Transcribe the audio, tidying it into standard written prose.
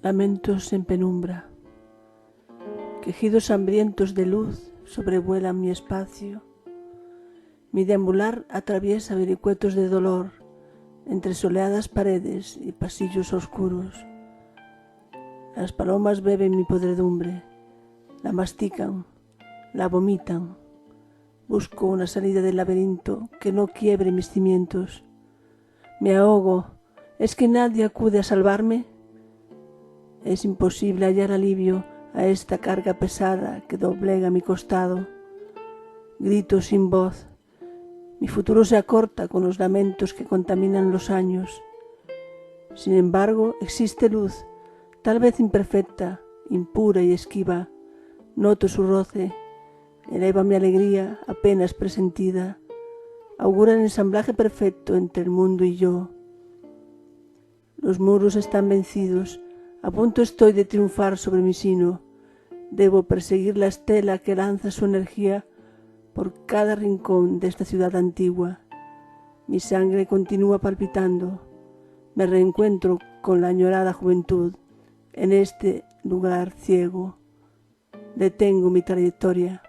Lamentos en penumbra, quejidos hambrientos de luz sobrevuelan mi espacio. Mi deambular atraviesa vericuetos de dolor entre soleadas paredes y pasillos oscuros. Las palomas beben mi podredumbre, la mastican, la vomitan. Busco una salida del laberinto que no quiebre mis cimientos. Me ahogo. ¿Es que nadie acude a salvarme? Es imposible hallar alivio a esta carga pesada que doblega mi costado. Grito sin voz. Mi futuro se acorta con los lamentos que contaminan los años. Sin embargo, existe luz, tal vez imperfecta, impura y esquiva. Noto su roce, eleva mi alegría apenas presentida. Augura el ensamblaje perfecto entre el mundo y yo. Los muros están vencidos, a punto estoy de triunfar sobre mi sino. Debo perseguir la estela que lanza su energía por cada rincón de esta ciudad antigua. Mi sangre continúa palpitando. Me reencuentro con la añorada juventud en este lugar ciego. Detengo mi trayectoria.